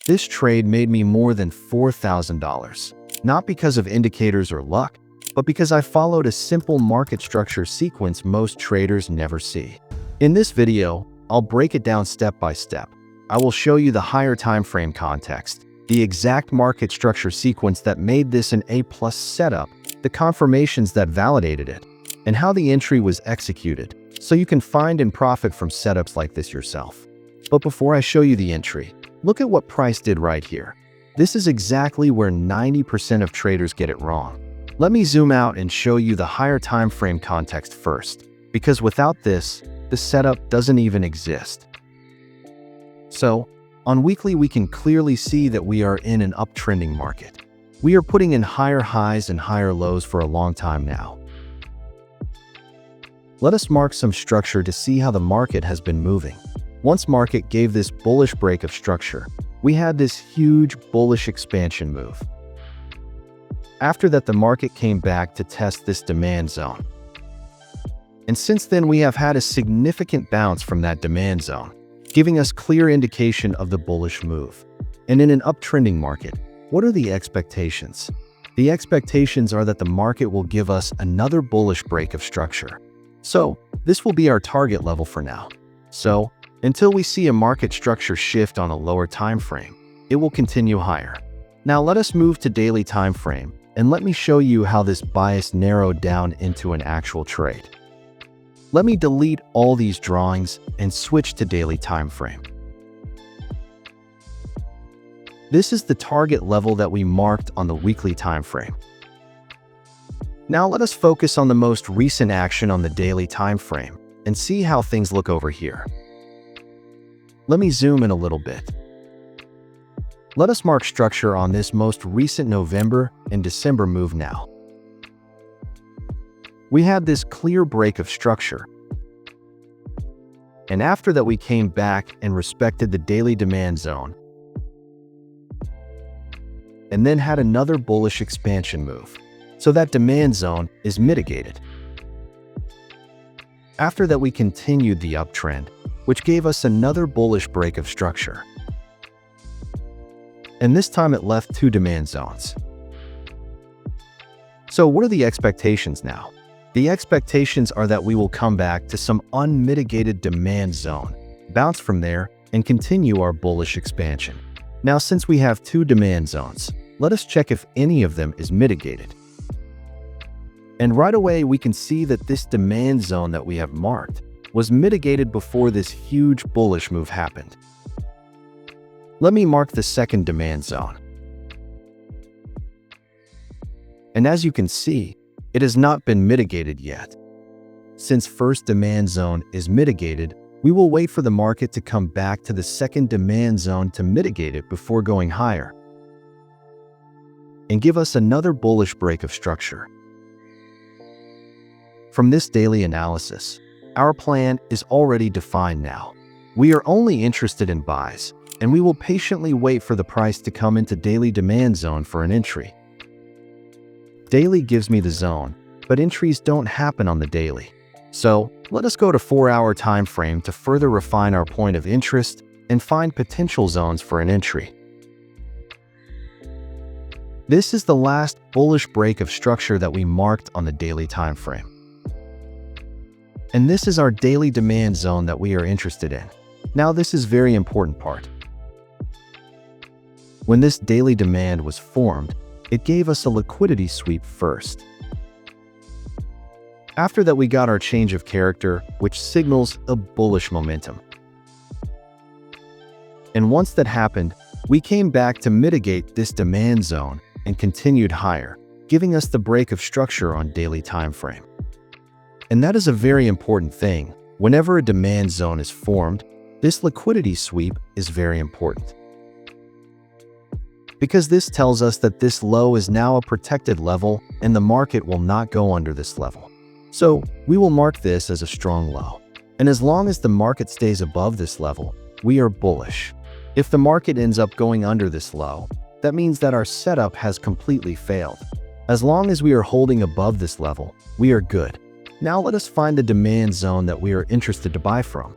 This trade made me more than $4,000, not because of indicators or luck, but because I followed a simple market structure sequence most traders never see. In this video, I'll break it down step by step. I will show you the higher time frame context, the exact market structure sequence that made this an A+ setup, the confirmations that validated it, and how the entry was executed, so you can find and profit from setups like this yourself. But before I show you the entry, look at what price did right here. This is exactly where 90% of traders get it wrong. Let me zoom out and show you the higher time frame context first, because without this, the setup doesn't even exist. So, on weekly we can clearly see that we are in an uptrending market. We are putting in higher highs and higher lows for a long time now. Let us mark some structure to see how the market has been moving. Once market gave this bullish break of structure, we had this huge bullish expansion move. After that, the market came back to test this demand zone. And since then, we have had a significant bounce from that demand zone, giving us clear indication of the bullish move. And in an uptrending market, what are the expectations? The expectations are that the market will give us another bullish break of structure. So, this will be our target level for now. So, until we see a market structure shift on a lower time frame, it will continue higher. Now let us move to daily time frame, and let me show you how this bias narrowed down into an actual trade. Let me delete all these drawings and switch to daily time frame. This is the target level that we marked on the weekly time frame. Now let us focus on the most recent action on the daily time frame and see how things look over here. Let me zoom in a little bit. Let us mark structure on this most recent November and December move now. We had this clear break of structure. And after that, we came back and respected the daily demand zone. And then had another bullish expansion move. So that demand zone is mitigated. After that, we continued the uptrend, which gave us another bullish break of structure. And this time it left two demand zones. So what are the expectations now? The expectations are that we will come back to some unmitigated demand zone, bounce from there, and continue our bullish expansion. Now, since we have two demand zones, let us check if any of them is mitigated. And right away, we can see that this demand zone that we have marked was mitigated before this huge bullish move happened. Let me mark the second demand zone. And as you can see, it has not been mitigated yet. Since first demand zone is mitigated, we will wait for the market to come back to the second demand zone to mitigate it before going higher and give us another bullish break of structure. From this daily analysis, our plan is already defined now. We are only interested in buys, and we will patiently wait for the price to come into daily demand zone for an entry. Daily gives me the zone, but entries don't happen on the daily. So, let us go to 4-hour time frame to further refine our point of interest and find potential zones for an entry. This is the last bullish break of structure that we marked on the daily time frame. And this is our daily demand zone that we are interested in. Now this is very important part. When this daily demand was formed, it gave us a liquidity sweep first. After that, we got our change of character, which signals a bullish momentum. And once that happened, we came back to mitigate this demand zone and continued higher, giving us the break of structure on daily time frame. And that is a very important thing. Whenever a demand zone is formed, this liquidity sweep is very important. Because this tells us that this low is now a protected level and the market will not go under this level. So we will mark this as a strong low. And as long as the market stays above this level, we are bullish. If the market ends up going under this low, that means that our setup has completely failed. As long as we are holding above this level, we are good. Now let us find the demand zone that we are interested to buy from.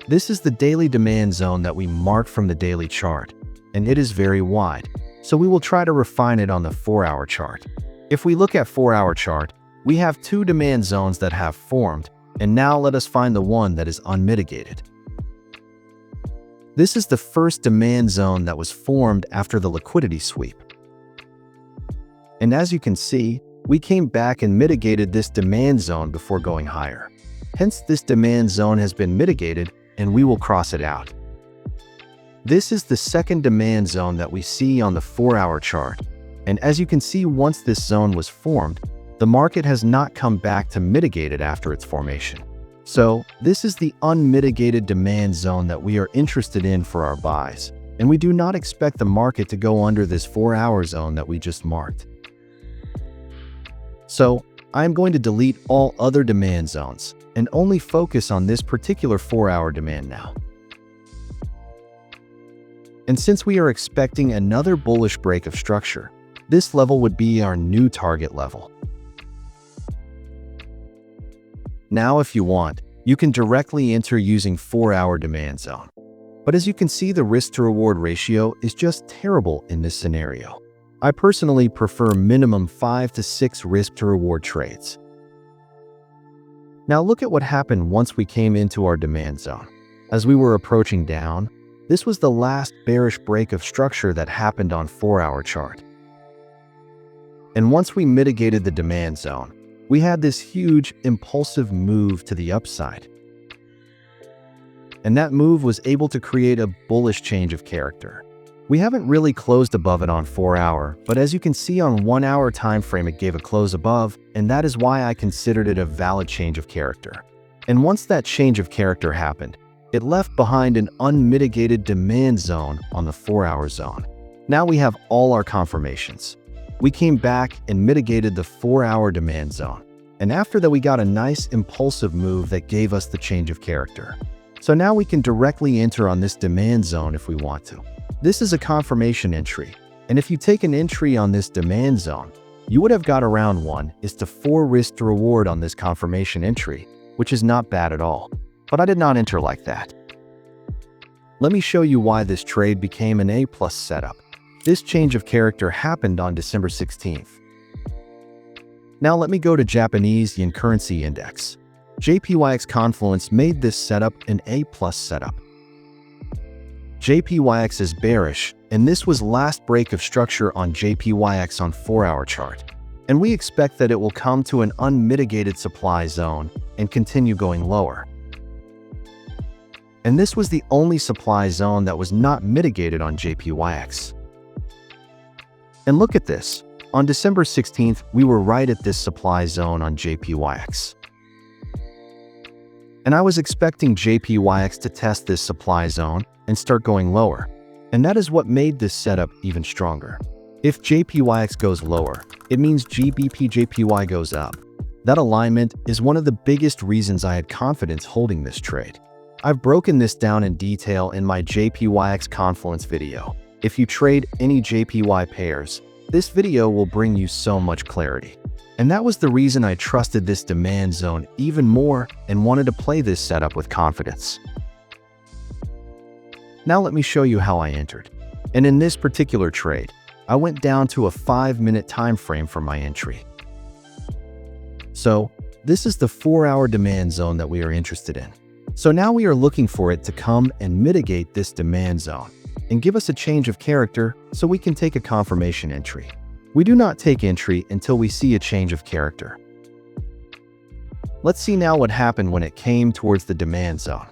This is the daily demand zone that we marked from the daily chart, and it is very wide, so we will try to refine it on the 4-hour chart. If we look at 4-hour chart, we have two demand zones that have formed, and now let us find the one that is unmitigated. This is the first demand zone that was formed after the liquidity sweep. And as you can see, we came back and mitigated this demand zone before going higher. Hence, this demand zone has been mitigated and we will cross it out. This is the second demand zone that we see on the 4-hour chart. And as you can see, once this zone was formed, the market has not come back to mitigate it after its formation. So, this is the unmitigated demand zone that we are interested in for our buys, and we do not expect the market to go under this 4-hour zone that we just marked. So, I am going to delete all other demand zones and only focus on this particular 4-hour demand now. And since we are expecting another bullish break of structure, this level would be our new target level. Now, if you want, you can directly enter using 4-hour demand zone. But as you can see, the risk-to-reward ratio is just terrible in this scenario. I personally prefer minimum 5 to 6 risk-to-reward trades. Now look at what happened once we came into our demand zone. As we were approaching down, this was the last bearish break of structure that happened on 4-hour chart. And once we mitigated the demand zone, we had this huge impulsive move to the upside. And that move was able to create a bullish change of character. We haven't really closed above it on 4-hour, but as you can see on 1-hour time frame, it gave a close above, and that is why I considered it a valid change of character. And once that change of character happened, it left behind an unmitigated demand zone on the 4-hour zone. Now we have all our confirmations. We came back and mitigated the 4-hour demand zone. And after that, we got a nice impulsive move that gave us the change of character. So now we can directly enter on this demand zone if we want to. This is a confirmation entry, and if you take an entry on this demand zone, you would have got around 1 to 4 risk to reward on this confirmation entry, which is not bad at all. But I did not enter like that. Let me show you why this trade became an A+ setup. This change of character happened on December 16th. Now let me go to Japanese Yen Currency Index. JPYX Confluence made this setup an A+ setup. JPYX is bearish, and this was last break of structure on JPYX on 4-hour chart. And we expect that it will come to an unmitigated supply zone and continue going lower. And this was the only supply zone that was not mitigated on JPYX. And look at this. On December 16th, we were right at this supply zone on JPYX. And I was expecting JPYX to test this supply zone and start going lower. And that is what made this setup even stronger. If JPYX goes lower, it means GBPJPY goes up. That alignment is one of the biggest reasons I had confidence holding this trade. I've broken this down in detail in my JPYX Confluence video. If you trade any JPY pairs, this video will bring you so much clarity. And that was the reason I trusted this demand zone even more and wanted to play this setup with confidence. Now let me show you how I entered. And in this particular trade, I went down to a 5-minute time frame for my entry. So this is the 4-hour demand zone that we are interested in. So now we are looking for it to come and mitigate this demand zone and give us a change of character so we can take a confirmation entry. We do not take entry until we see a change of character. Let's see now what happened when it came towards the demand zone.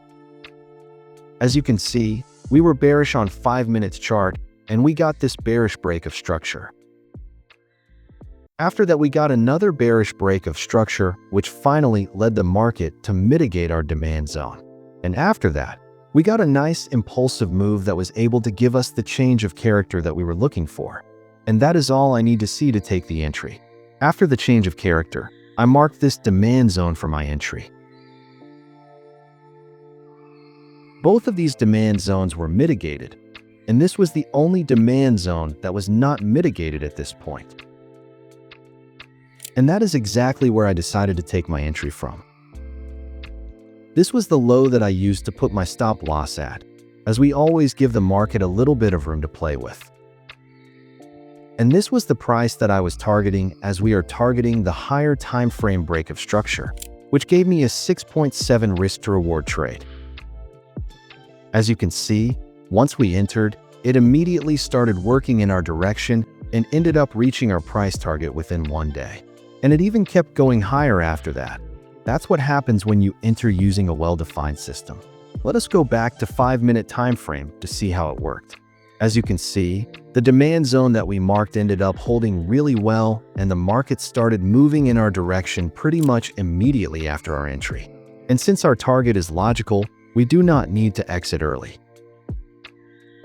As you can see, we were bearish on 5 minutes chart and we got this bearish break of structure. After that, we got another bearish break of structure, which finally led the market to mitigate our demand zone. And after that, we got a nice impulsive move that was able to give us the change of character that we were looking for. And that is all I need to see to take the entry. After the change of character, I marked this demand zone for my entry. Both of these demand zones were mitigated, and this was the only demand zone that was not mitigated at this point. And that is exactly where I decided to take my entry from. This was the low that I used to put my stop loss at, as we always give the market a little bit of room to play with. And this was the price that I was targeting, as we are targeting the higher time frame break of structure, which gave me a 6.7 risk to reward trade. As you can see, once we entered, it immediately started working in our direction and ended up reaching our price target within one day. And it even kept going higher after that. That's what happens when you enter using a well-defined system. Let us go back to 5-minute time frame to see how it worked. As you can see, the demand zone that we marked ended up holding really well, and the market started moving in our direction pretty much immediately after our entry. And since our target is logical, we do not need to exit early.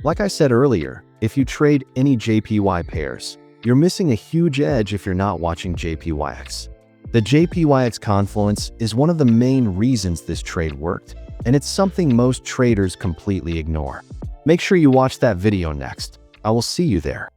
Like I said earlier, if you trade any JPY pairs, you're missing a huge edge if you're not watching JPYX. The JPYX confluence is one of the main reasons this trade worked, and it's something most traders completely ignore. Make sure you watch that video next. I will see you there.